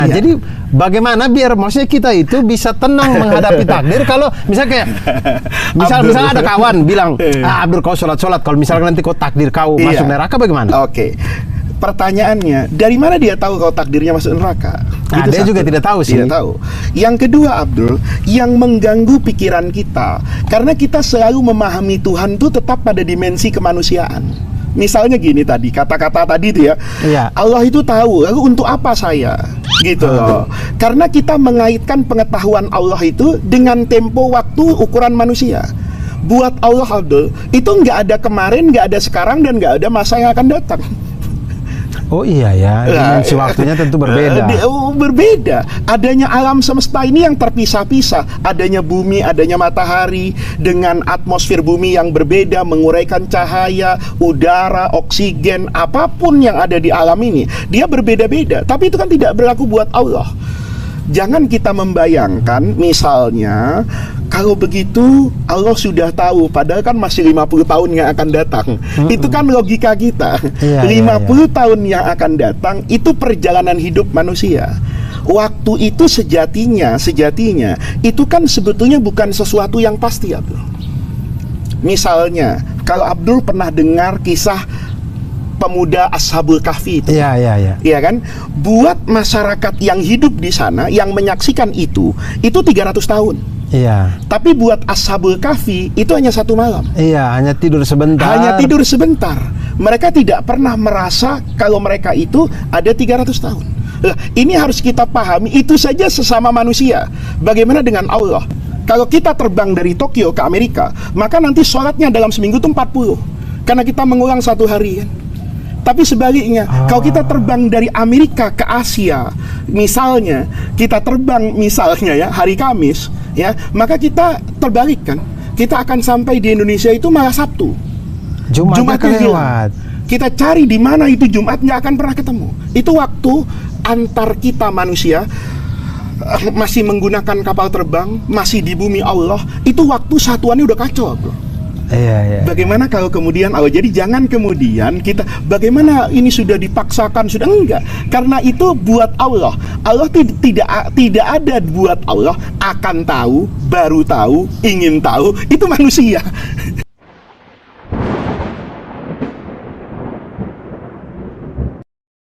Nah, Ya. jadi bagaimana biar maksudnya kita itu bisa tenang menghadapi takdir kalau misalnya kayak misal ada kawan bilang, Abdul kau sholat, kalau misalnya nanti kau takdir kau masuk neraka bagaimana? Oke. Pertanyaannya, dari mana dia tahu kalau takdirnya masuk neraka? Nah, dia juga tidak tahu sih. Tidak tahu. Yang kedua, Abdul, yang mengganggu pikiran kita, karena kita selalu memahami Tuhan itu tetap pada dimensi kemanusiaan. Misalnya gini tadi, kata-kata tadi itu ya, Allah itu tahu, lalu untuk apa saya? Gitu loh. Karena kita mengaitkan pengetahuan Allah itu dengan tempo waktu ukuran manusia. Buat Allah, Abdul, itu nggak ada kemarin, nggak ada sekarang, dan nggak ada masa yang akan datang. Oh iya ya, dimensi waktunya tentu berbeda. Berbeda. Adanya alam semesta ini yang terpisah-pisah. Adanya bumi, adanya matahari dengan atmosfer bumi yang berbeda, menguraikan cahaya, udara, oksigen, apapun yang ada di alam ini, dia berbeda-beda. Tapi itu kan tidak berlaku buat Allah. Jangan kita membayangkan misalnya kalau begitu Allah sudah tahu padahal kan masih 50 tahun yang akan datang. Itu kan logika kita. 50 tahun yang akan datang itu perjalanan hidup manusia. Waktu itu sejatinya itu kan sebetulnya bukan sesuatu yang pasti, Abdul. Misalnya kalau Abdul pernah dengar kisah pemuda Ashabul Kahfi itu. Iya kan? Buat masyarakat yang hidup di sana, yang menyaksikan itu 300 tahun. Iya. Tapi buat Ashabul Kahfi itu hanya 1 malam. Iya, hanya tidur sebentar. Hanya tidur sebentar. Mereka tidak pernah merasa kalau mereka itu ada 300 tahun. Nah, ini harus kita pahami, itu saja sesama manusia. Bagaimana dengan Allah? Kalau kita terbang dari Tokyo ke Amerika, maka nanti sholatnya dalam seminggu itu 40. Karena kita mengulang 1 hari kan. Tapi sebaliknya, kalau kita terbang dari Amerika ke Asia, misalnya kita terbang misalnya ya hari Kamis, ya maka kita terbalik kan, kita akan sampai di Indonesia itu malah Sabtu. Jumatnya lewat. Kita cari di mana itu Jumat, nggak akan pernah ketemu. Itu waktu antar kita manusia masih menggunakan kapal terbang, masih di bumi Allah, itu waktu satuannya udah kacau, bro. Iya. Bagaimana kalau kemudian jadi jangan kemudian kita bagaimana ini sudah dipaksakan, sudah enggak, karena itu buat Allah. Allah tidak ada buat Allah akan tahu, baru tahu, ingin tahu, itu manusia.